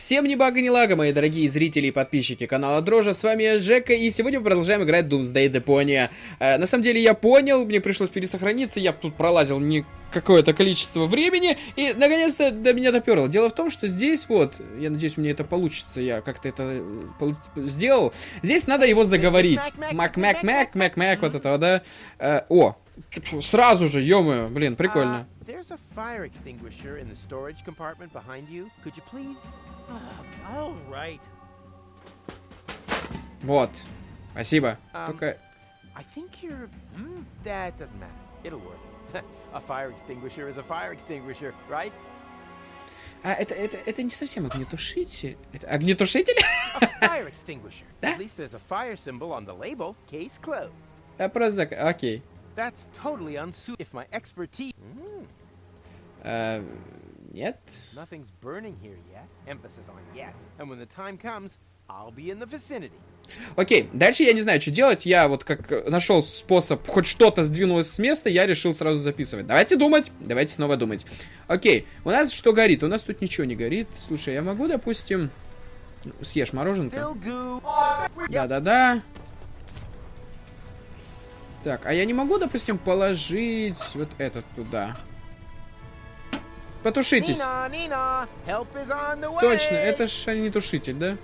Всем ни бага, ни лага, мои дорогие зрители и подписчики канала Дрожа, с вами ЖЕКА, и сегодня мы продолжаем играть DOOMSDAY DEPONIA. На самом деле я понял, мне пришлось пересохраниться, я тут пролазил не какое-то количество времени, и наконец-то до меня доперло. Дело в том, что здесь вот, я надеюсь, у меня это получится, я как-то это сделал, здесь надо его заговорить. Мак-мак-мак, вот этого, да? О, сразу же, ё-моё, блин, прикольно. There's a fire extinguisher in the storage compartment behind you. Could you please? All right. Вот. Спасибо. Только... I think you're... that doesn't matter. It'll work. A fire extinguisher is a fire extinguisher, right? А, это не совсем огнетушитель. Это огнетушитель? A fire extinguisher. Да? At least there's a fire symbol on the label. Case closed. А просто... Окей. That's totally unsuitable. If my expertise... Нет. Nothing's burning here yet. Emphasis on yet. And when the time comes, I'll be in the vicinity. Окей, дальше я не знаю, что делать. Я вот как нашел способ, хоть что-то сдвинулось с места, я решил сразу записывать. Давайте думать, давайте снова думать. Окей, у нас что горит? У нас тут ничего не горит. Слушай, я могу, допустим... Съешь мороженка. Да-да-да. Так, а я не могу, допустим, положить вот этот туда. Потушитесь. Nina, help is on the way. Точно, это ж огнетушитель, да?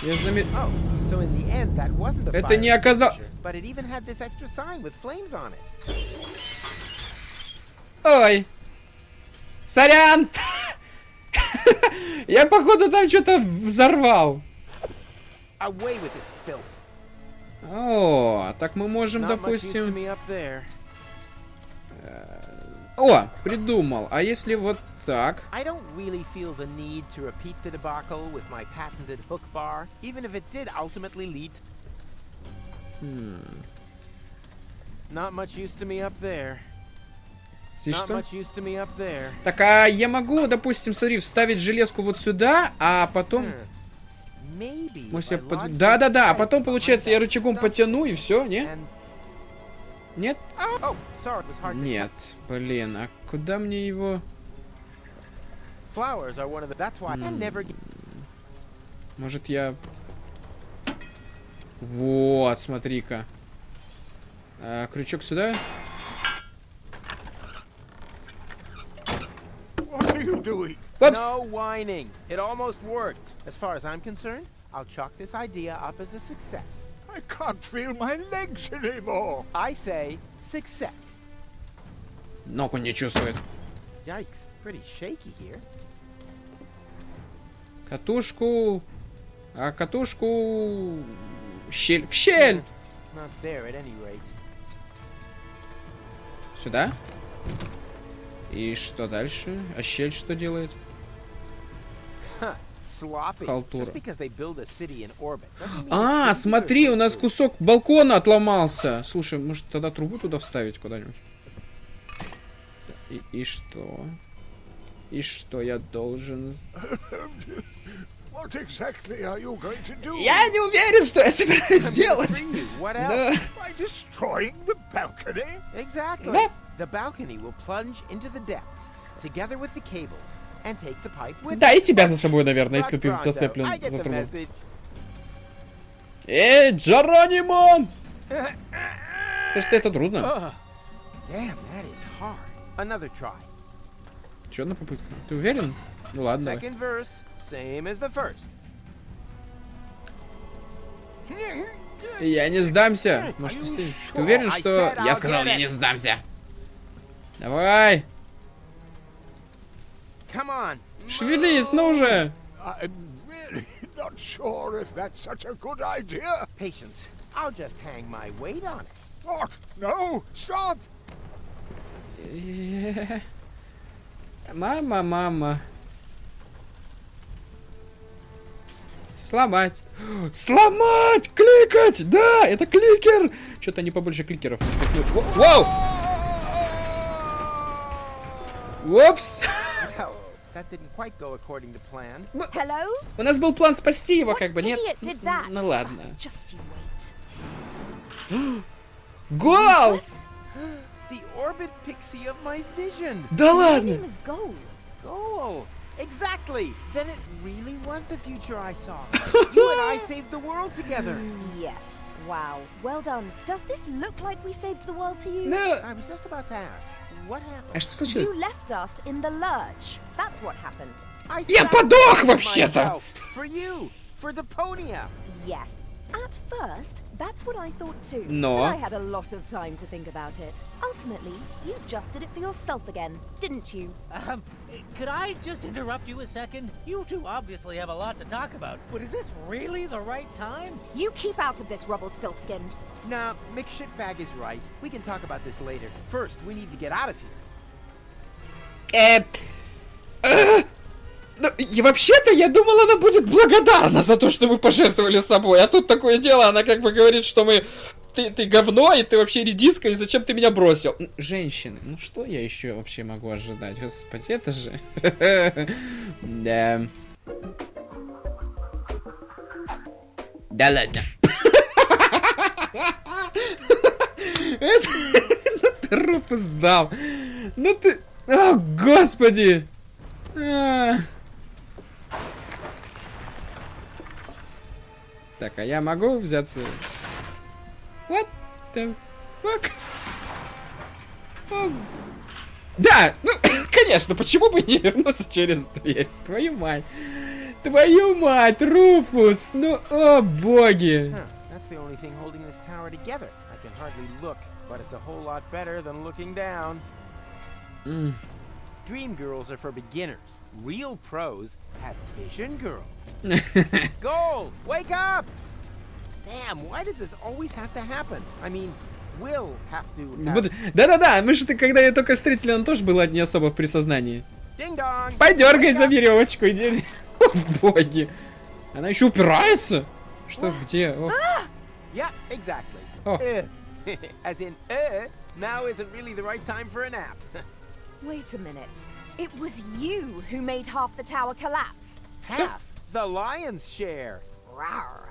Я заметил. Это не оказалось. Ой. Сорян. Я, походу, там что-то взорвал. О, так мы можем, допустим... О, придумал. А если вот так? Здесь что? Так, а я могу, допустим, смотри, вставить железку вот сюда, а потом... Может, я Да-да-да, а потом, получается, я рычагом потяну и все, не? Нет? Нет, блин, а куда мне его... Может, я... Вот, смотри-ка. Крючок сюда. Опс! I can't feel my legs anymore. I say success. Ног он не чувствует. Yikes, pretty shaky here. Катушку. А катушку... Щель. В щель! Not there at any rate. Сюда. И что дальше? А щель что делает? Халтура. А, смотри, у нас кусок балкона отломался. Слушай, может тогда трубу туда вставить куда-нибудь? И что? И что я должен... Я не уверен, что я собираюсь сделать. Да. Да, и тебя за собой, наверное, если ты зацеплен за трубу. Эй, Джеронимон! Кажется, это трудно. Еще одна попытка. Ты уверен? Ну ладно. Я не сдамся. Может, ты уверен, что... Я сказал, я не сдамся. Давай. Шевелись, ну уже! Мама. Сломать. Сломать! Кликать! Да, это кликер! Что-то не побольше кликеров. Вау! Упс! У нас был план спасти его, как бы, нет? Ну ладно. ГОАЛ! The orbit pixie of my vision. Да ладно! Goal. Exactly! Then it really was the future I saw. You and I saved the world together. Yes. Wow. Well done. Does this look like we saved the world to you? Ну, I was just about to ask, what happened? а что случилось? You left us in the lurch. That's what happened. I Я sacrificed подох вообще-то! myself for you, for DEPONIA. Yes. At first, that's what I thought too. No. But I had a lot of time to think about it. Ultimately, you just did it for yourself again, didn't you? Could I just interrupt you a second? You two obviously have a lot to talk about, but is this really the right time? You keep out of this, Rumpelstiltskin. Nah, McShitbag is right. We can talk about this later. First, we need to get out of here. Ну, и вообще-то я думал, она будет благодарна за то, что мы пожертвовали собой. А тут такое дело, она как бы говорит, что мы... Ты говно, и ты вообще редиска, и зачем ты меня бросил? Женщины, ну что я еще вообще могу ожидать? Господи, это же... Да. Да ладно. Ну ты руку сдал. Ну ты... О, господи. Так, а я могу взяться... What the fuck? Да, ну, конечно, почему бы не вернуться через дверь? Твою мать. Твою мать, Руфус! Ну, о боги! Huh, that's the only thing holding this tower together. I can hardly look, but it's a whole lot better than looking down. Dream girls are for beginners. Real pros have vision girls. Gold, wake up! Damn, why does this always have to happen? I mean, we'll have to have... Да-да-да, мы же, когда ее только встретили, он тоже был не особо в присознании. Ding-dong! Подергай за веревочку, иди. О, боги. Она еще упирается? Что, где? О. Yeah, exactly. Oh. As in, now isn't really the right time for a nap. Wait a minute. It was you who made half the tower collapse. Half the lion's share. Rawr.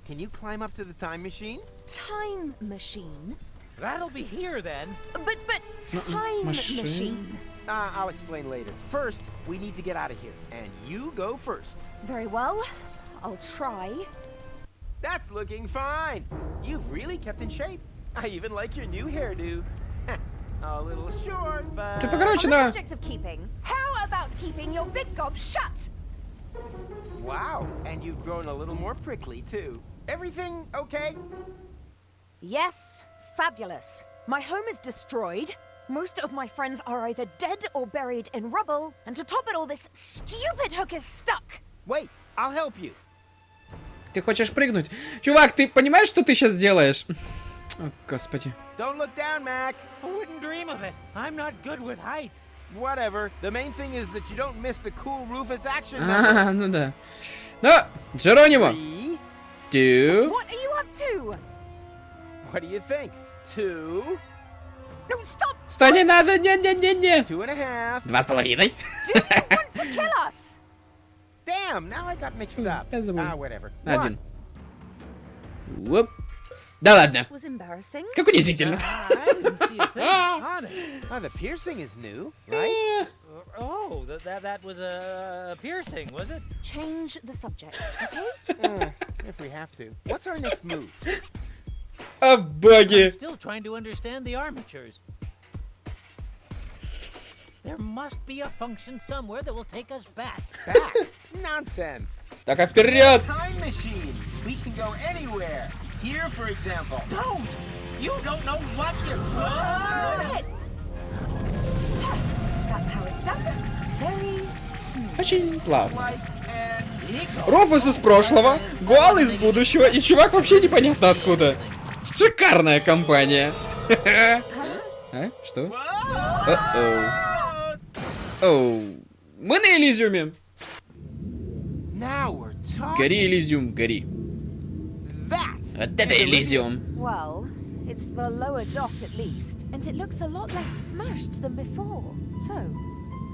Can you climb up to the time machine? Time machine? That'll be here then. But time Machine? machine. I'll explain later. First, we need to get out of here. And you go first. Very well. I'll try. That's looking fine. You've really kept in shape. I even like your new hairdo. A little short, but... Ты покороче, On the да. subject of keeping, how about keeping your big gob shut? Wow, and you've grown a little more prickly, too. Everything okay? Yes, fabulous. My home is destroyed. Most of my friends are either dead or buried in rubble. And to top it all, this stupid hook is stuck. Wait, I'll help you. Ты хочешь прыгнуть? Чувак, ты понимаешь, что ты сейчас делаешь? О, господи. Don't look down, Mac. I wouldn't dream of it. I'm not good with heights. Whatever. The main thing is that you don't miss the cool Rufus action number. А, ну да. Ну, Джеронимо. 3. 2. What are you up to? What do you think? 2. No, stop! Стой, не надо, не. 2.5. 2,5. Do you want to kill us? Damn, now I got mixed up. я забыл. Whatever. 1. Уоп. Да ладно. It was embarrassing. Как унизительно. I didn't see a thing. Honest. The piercing is new, right? Oh, that was a piercing, was it? Change the subject, okay? If we have to. What's our next move? О, боги. Still trying to understand the armatures. There must be a function somewhere that will take us back. Back? Nonsense. Так, а вперед. Time machine. We can go anywhere. Here, for example. Don't! You don't know what you're... Go ahead. That's how it's done. Very smooth. Очень плавно. Like an eagle. Руфус из прошлого, Гуал из будущего, и чувак вообще непонятно откуда. Шикарная компания. А? Что? Оу. Мы на Элизиуме. Now we're talking. Гори, Элизиум, гори. That. Вот это Элизиум. Well, it's the lower dock at least, and it looks a lot less smashed than before. So,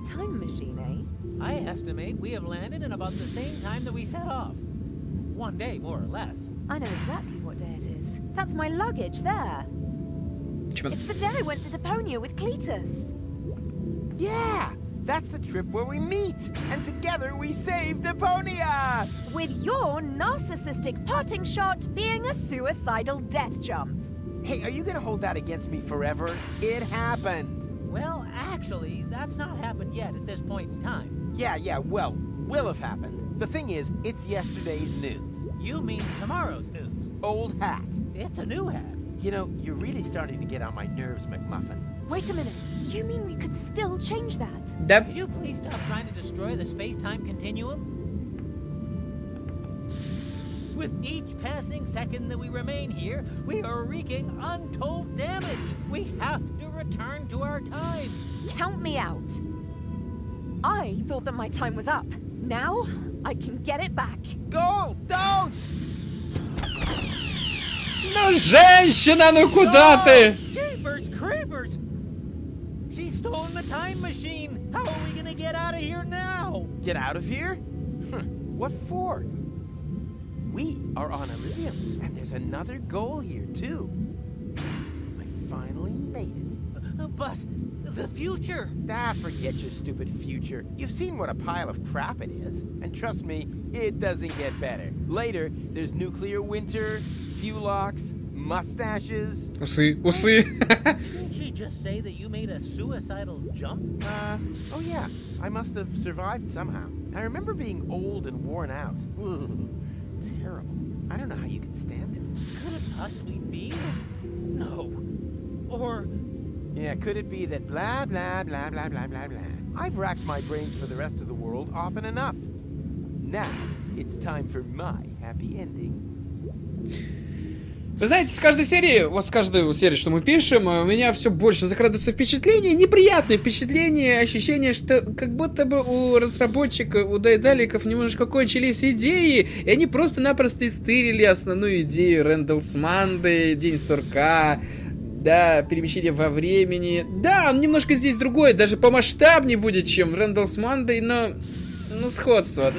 time machine, eh? I estimate we have landed in about the same time that we set off. One day, more or less. I know exactly what day it is. That's my luggage there. It's the day I went to DEPONIA with Cletus. Yeah. That's the trip where we meet, and together we save DEPONIA! With your narcissistic parting shot being a suicidal death jump. Hey, are you gonna hold that against me forever? It happened. Well, actually, that's not happened yet at this point in time. Yeah, well, will have happened. The thing is, it's yesterday's news. You mean tomorrow's news. Old hat. It's a new hat. You know, you're really starting to get on my nerves, McMuffin. Wait a minute. You mean we could still change that? Да. Could you please stop trying to destroy the space-time continuum? With each passing second that we remain here, we are wreaking untold damage. We have to return to our time. Count me out. I thought that my time was up. Now, I can get it back. Go! Don't! Ну, женщина, ну куда ты? Jeepers creepers! She's stolen the time machine. How are we gonna get out of here now? Get out of here? What for? We are on Elysium, and there's another goal here, too. I finally made it. But the future. Forget your stupid future. You've seen what a pile of crap it is. And trust me, it doesn't get better. Later, there's nuclear winter, fuel locks, mustaches. Усы. Didn't she just say that you made a suicidal jump? Oh yeah, I must have survived somehow. I remember being old and worn out. Ooh, terrible. I don't know how you can stand it. Could it possibly be? No. Or... Yeah, could it be that blah, blah, blah, blah, blah, blah, blah. I've racked my brains for the rest of the world often enough. Now, it's time for my happy ending. Вы знаете, с каждой серии, вот с каждой серии, что мы пишем, у меня все больше закрадывается впечатление, неприятные впечатления, ощущение, что как будто бы у разработчиков, у дайдаликов немножко кончились идеи, и они просто-напросто истырили основную идею Рэндаллс Мандэй, День сурка, да, перемещение во времени. Да, он немножко здесь другой, даже помасштабнее будет, чем в Рэндаллс Мандэй, но сходство,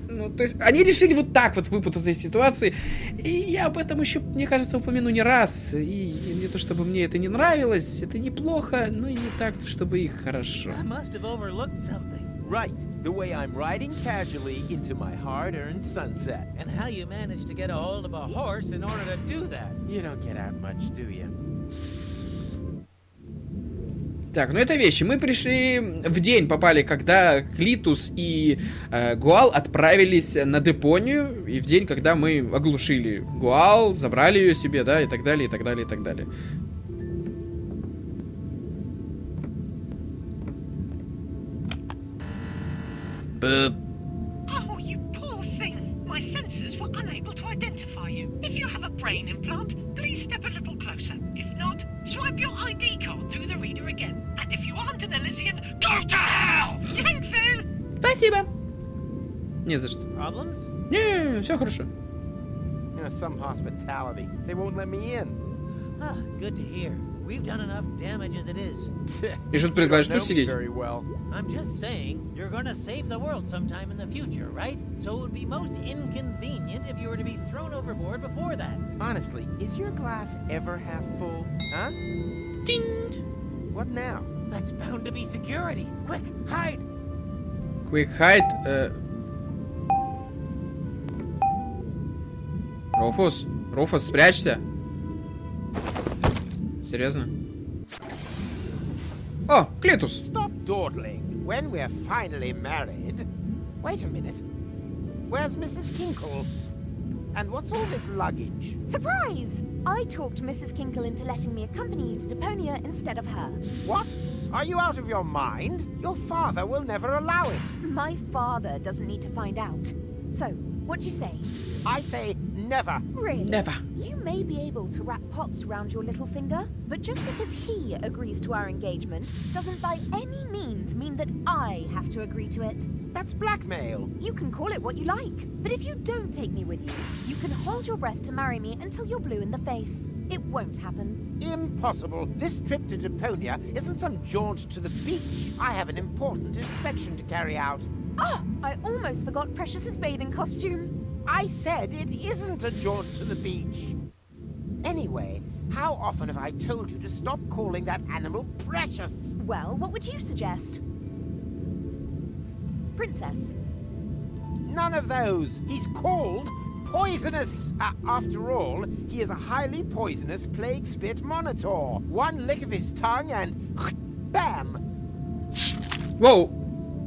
ну, то есть, они решили вот так вот выпутаться из ситуации, и я об этом еще, мне кажется, упомяну не раз, и не то, чтобы мне это не нравилось, это неплохо, но и не так, чтобы их хорошо. I must have overlooked something. Right, the way I'm riding casually into my hard-earned sunset. And how you managed to get a hold of a horse in order to do that. You don't get out much, do you? Так, ну это вещи. Мы пришли в день, попали, когда Клитус и ГОАЛ отправились на Депонию, и в день, когда мы оглушили ГОАЛ, забрали ее себе, да, и так далее, и так далее, и так далее. Oh, you poor thing. My sensors were unable to identify you. If you have a brain implant, please step a little closer. If not, swipe your ID card through the reader again. And if you aren't an Elysian, go to hell! Yankville! Спасибо. Не за что. Problems? Не, все хорошо. You know, some hospitality. They won't let me in. Ah, good to hear. We've done enough damage as it is. И что ты предлагаешь Know тут me сидеть? very well. I'm just saying, you're gonna save the world sometime in the future, right? So it would be most inconvenient if you were to be thrown overboard before that. Honestly, is your glass ever half full? Huh? Тинь. What now? That's bound to be security. Quick, hide! Quick hide. Руфус, спрячься. Серьезно? О, Клитус. Stop dawdling. When we're finally married... Wait a minute. Where's Mrs. Kinkle? And what's all this luggage? Surprise! I talked Mrs. Kinkle into letting me accompany you to Deponia instead of her. What? Are you out of your mind? Your father will never allow it. My father doesn't need to find out. So, what do you say? I say never. Really? Never. You may be able to wrap Pops round your little finger, but just because he agrees to our engagement doesn't by any means mean that I have to agree to it. That's blackmail. You can call it what you like, but if you don't take me with you, you can hold your breath to marry me until you're blue in the face. It won't happen. Impossible. This trip to Deponia isn't some jaunt to the beach. I have an important inspection to carry out. Ah, I almost forgot Precious's bathing costume. I said it isn't a jaunt to the beach. Anyway, how often have I told you to stop calling that animal Precious? Well, what would you suggest? princess. None of those. He's called poisonous. After all, he is a highly poisonous plague spit monitor. One lick of his tongue and bam! Воу!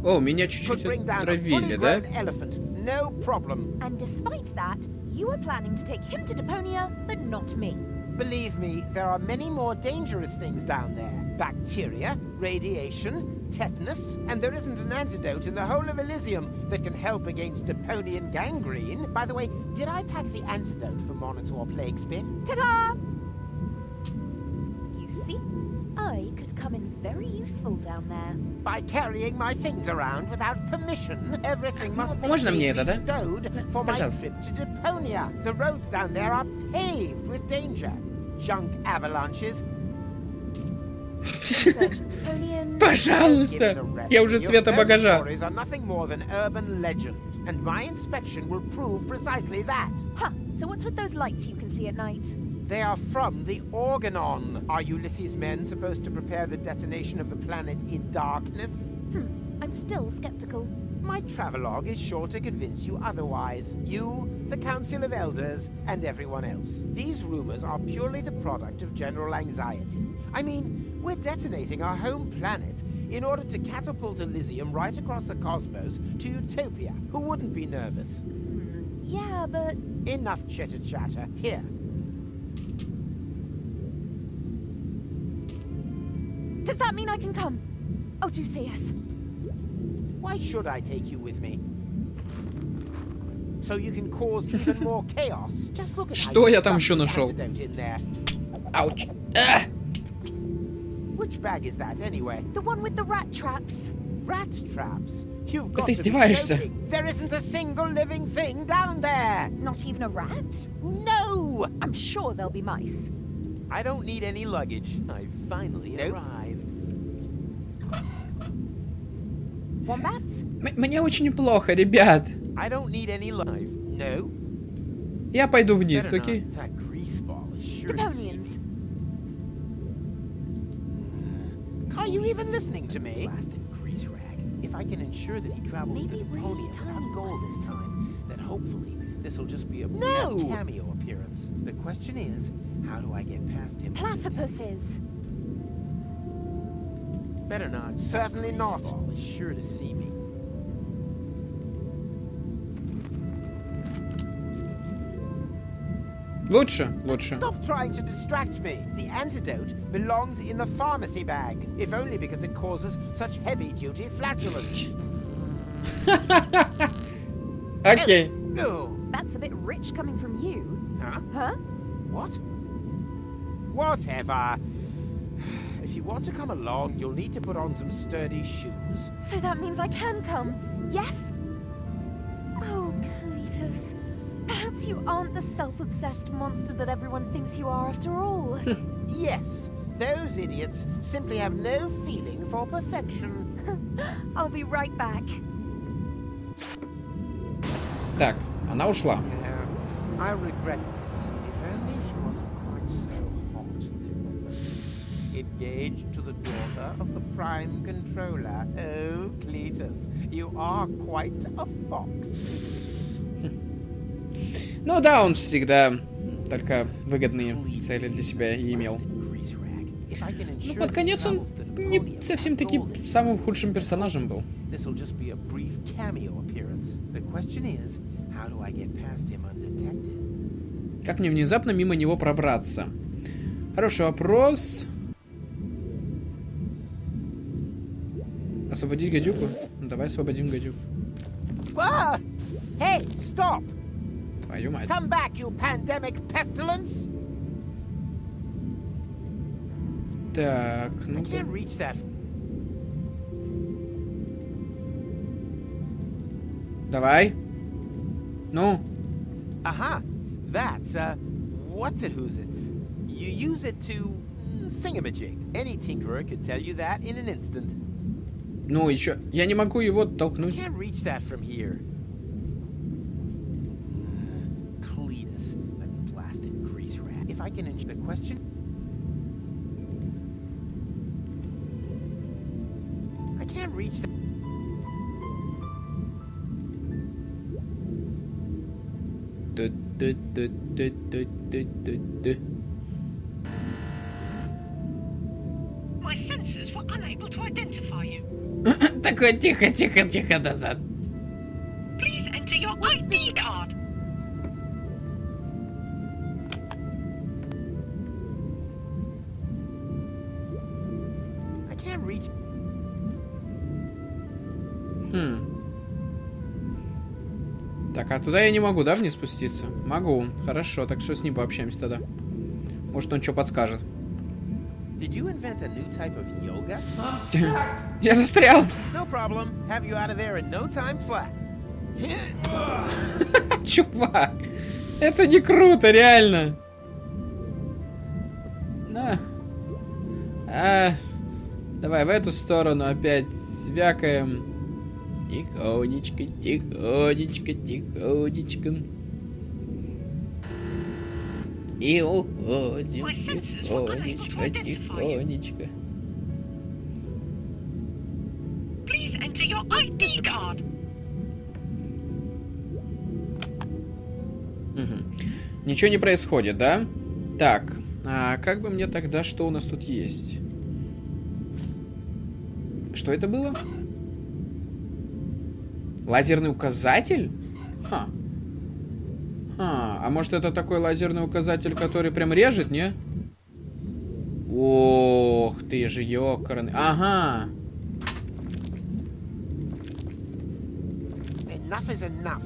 О, меня Could чуть-чуть bring down a отравили, fully да? grown elephant. No problem. And despite that, you are planning to take him to Deponia, but not me. Believe me, there are many more dangerous things down there. Bacteria, radiation, tetanus, and there isn't an antidote in the whole of Elysium that can help against Deponian gangrene. By the way, did I pack the antidote for Monitor Plague Spit? Ta-da! You see, I could come in very useful down there. By carrying my things around without permission, everything must be Можно мне это, да? stowed for my Пожалуйста. trip to Deponia. The roads down there are paved with danger. Junk avalanches. Insurgent Deponians. Пожалуйста! Я уже цвета Those багажа. stories are nothing more than urban legend, and my inspection will prove precisely that. Huh, so what's with those lights you can see at night? They are from the Organon. Are Ulysses' men supposed to prepare the detonation of the planet in darkness? I'm still skeptical. My travelogue is sure to convince you otherwise. You, the Council of Elders, and everyone else. These rumors are purely the product of general anxiety. I mean, we're detonating our home planet in order to catapult Elysium right across the cosmos to Utopia. Who wouldn't be nervous? Yeah, but Enough chitter-chatter. Here. does that mean I can come? Oh, do say yes. Why should I take you with me? So you can cause even more chaos. Just look at how Что you я там stuffed еще the нашел? antidote in there. Ауч! Which bag is that anyway? The one with the rat traps. Rat traps. You've Да got ты to be издеваешься. joking. There isn't a single living thing down there. Not even a rat? No. I'm sure there'll be mice. I don't need any luggage. I finally arrived. Wombats? Мне очень плохо, ребят. I don't need any luggage. No. Я пойду вниз, Better окей? not. That grease ball is sure to see me. Deponians. Are you even listening to me? Blasted grease rag. If I can ensure that he travels Maybe to really Deponia tiny without gold this ones. time, then hopefully this will just be a brief No! cameo appearance. The question is, how do I get past him? Platypuses. Better not. Certainly not. Ball is sure to see me. Лучше, лучше. Stop trying to distract me. The antidote belongs in the pharmacy bag, if only because it causes such heavy-duty flatulence. Окей. No. That's a bit rich coming from you. Huh? Huh? What? Whatever. If you want to come along, you'll need to put on some sturdy shoes. So that means I can come. Yes? Oh, Cletus. Perhaps you aren't the self-obsessed monster that everyone thinks you are after all. Yes, those idiots simply have no feeling for perfection. I'll be right back. Так, она ушла. Yeah, I regret this. If only she wasn't quite so hot. Engaged to the daughter of the Prime Controller. Oh, Cletus, you are quite a fox. Ну да, он всегда только выгодные цели для себя и имел. Ну, под конец он не совсем таки самым худшим персонажем был. Как мне внезапно мимо него пробраться? Хороший вопрос. Освободить гадюку? Ну, давай освободим гадюку. Hey, stop! Твою мать. Come back, you pandemic pestilence! Так, I ну-ка. can't reach that. Давай. Ну. Aha! That's, what's it who's it? You use it to thingamajig. Any tinkerer could tell you that in an instant. Ну, еще. Я не могу его You толкнуть. can't reach that from here. Cletus, that blasted grease rat. If I can answer the question. I can't reach that. My sensors were unable to identify you. Такой, тихо, тихо, тихо, назад. Please enter your ID card. I can't reach. Так, а туда я не могу, да, вниз спуститься? Могу. Хорошо, так что с ним пообщаемся тогда. Может, он что подскажет. Did you invent a new type of yoga? Я застрял! No problem. Have you out of there in no time flat. Чувак! Это не круто, реально! На. Давай в эту сторону опять звякаем. Тихонечко, тихонечко, тихонечко. И уходим тихонечко, тихонечко. Please enter your ID card. Ничего не происходит, да? Так, а как бы мне тогда, что у нас тут есть? Что это было? Лазерный указатель? Ха. А может это такой лазерный указатель, который прям режет, не? Ох ты же, ёкарный. Ага. Enough is enough.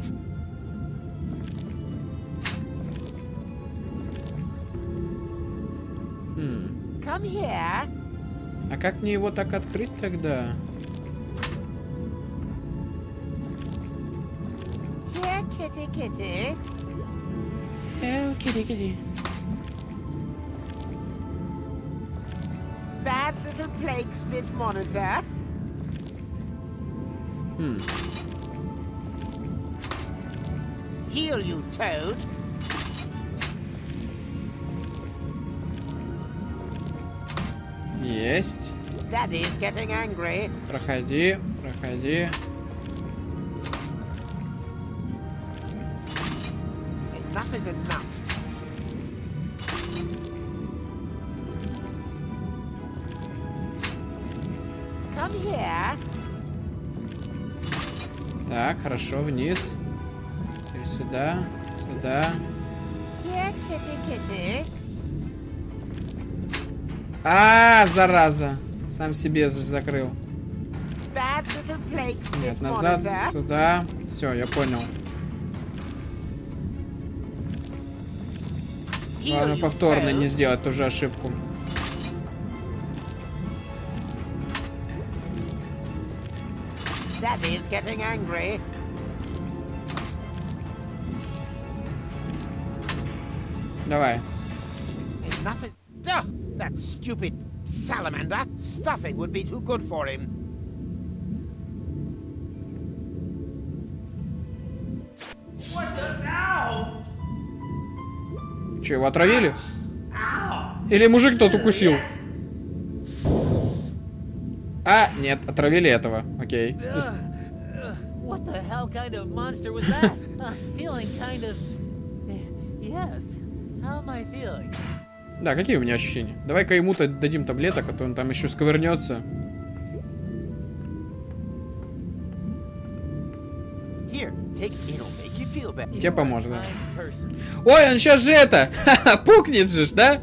Come here. А как мне его так открыть тогда? Here, kitty, kitty. Kitty, kitty. Bad little plague spit monitor. Heal you, Toad. Есть. Daddy's getting angry. Проходи, проходи. Enough is enough. Come here. Так, хорошо, вниз. Теперь сюда, сюда. Here, kitty, kitty. Зараза. Сам себе закрыл. Bad little plague spit Нет, назад, monitor. сюда. Все, я понял. Heal Главное you, повторно Toad. не сделать ту же ошибку. Daddy's getting angry. Давай. Enough is... Duh! That stupid salamander. Stuffing would be too good for him. Че, его отравили? Или мужик тот укусил? Нет, отравили этого. Окей. What the hell kind of monster was that? I'm feeling kind of... Yes. How am I feeling? Да, какие у меня ощущения? Давай-ка ему-то дадим таблеток, а то он там еще сковырнется. Here, take it'll make you feel better. Тебе поможет, да. Kind person. Ой, он сейчас же это! Пукнет же, да?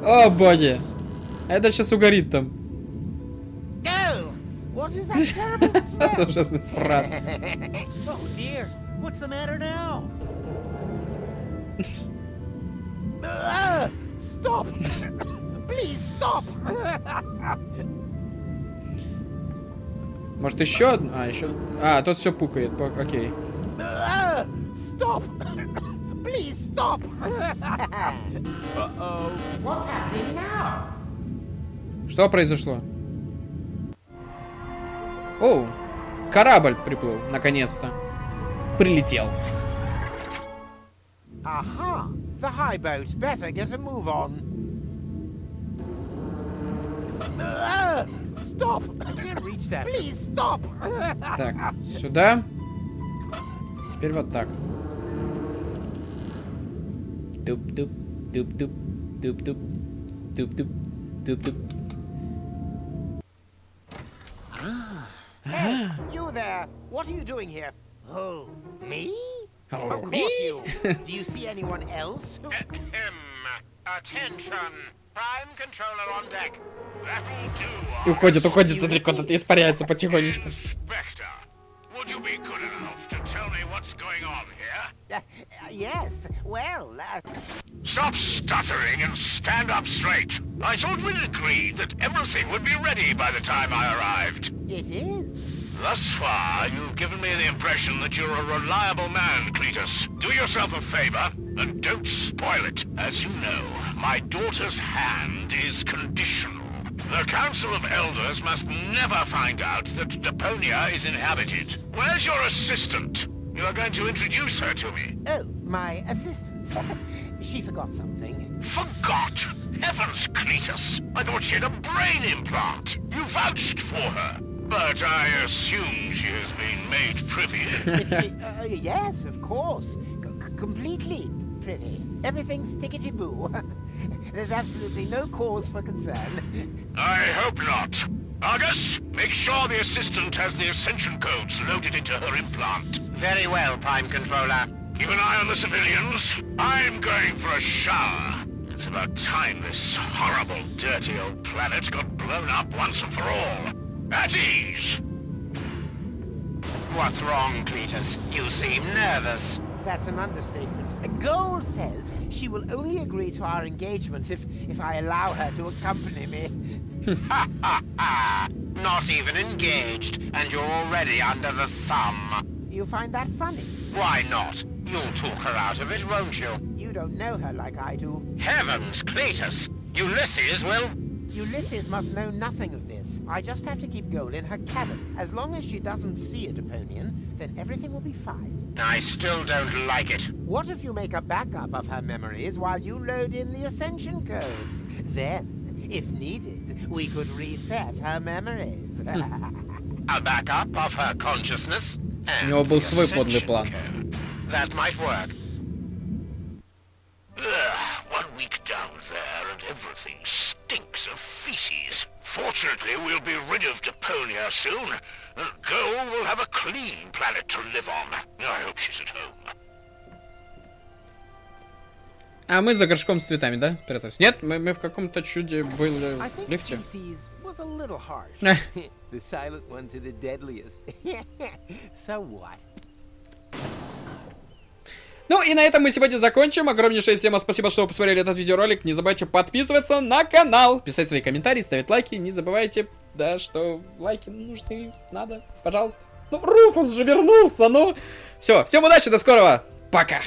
О, боги! Это сейчас угорит там. No! What is that terrible smell? Это ужасный смрад. Oh dear. What's the matter now? Stop! Please stop! Может еще одну? Еще... тот все пукает. Окей. Stop! Please stop! Uh-oh. What's happening now? Что произошло? О, корабль приплыл, наконец-то. Прилетел. Aha! The high boat. Better get a move on. Stop! I can't reach that. Please stop! Так, сюда. Теперь вот так. Туп-туп, туп-туп, туп-туп, туп-туп, туп-туп. Hey, you there! What are you doing here? Oh, me? Oh, Of course you. Do you see anyone else? Attention! Prime controller on deck. That'll do. И уходит, смотри, куда-то испаряется потихонечку. Inspector, would you be good enough to tell me what's going on here? Yes, well, Stop stuttering and stand up straight. I thought we'd agreed that everything would be ready by the time I arrived. it is. Thus far, you've given me the impression that you're a reliable man, Cletus. Do yourself a favor and don't spoil it. As you know, my daughter's hand is conditional. The Council of Elders must never find out that DEPONIA is inhabited. Where's your assistant? You are going to introduce her to me. Oh, my assistant. She forgot something. Forgot? Heavens, Cletus! I thought she had a brain implant. You vouched for her. But I assume she has been made privy. Yes, of course. Completely privy. Everything's tickety-boo. There's absolutely no cause for concern. I hope not. Argus, make sure the assistant has the ascension codes loaded into her implant. Very well, Prime Controller. Keep an eye on the civilians. I'm going for a shower. It's about time this horrible, dirty old planet got blown up once and for all. At ease. What's wrong, Cletus? You seem nervous. That's an understatement. Goal says she will only agree to our engagement if I allow her to accompany me. Ha ha ha! Not even engaged, and you're already under the thumb. You find that funny? Why not? You'll talk her out of it, won't you? You don't know her like I do. Heavens, Cletus! Ulysses will... Ulysses must know nothing of this. I just have to keep Goal in her cabin. As long as she doesn't see a Deponian, then everything will be fine. I still don't like it. What if you make a backup of her memories while you load in the ascension codes? Then, if needed, we could reset her memories. A backup of her consciousness? У него был свой подлый план. That might work. Ugh, 1 week down there and everything stinks of feces. Fortunately, we'll be rid of Deponia soon. Goal will have a clean planet to live on. I hope she's at home. А мы за горшком с цветами, да? Прятались? Нет, мы в каком-то чуде были в лифте. Was a little harsh. The silent ones are the deadliest. So what? Ну и на этом мы сегодня закончим. Огромнейшее всем спасибо, что вы посмотрели этот видеоролик. Не забывайте подписываться на канал, писать свои комментарии, ставить лайки. Не забывайте, да, что лайки нужны, надо, пожалуйста. Ну, Руфус же вернулся, ну. Все, всем удачи, до скорого, пока.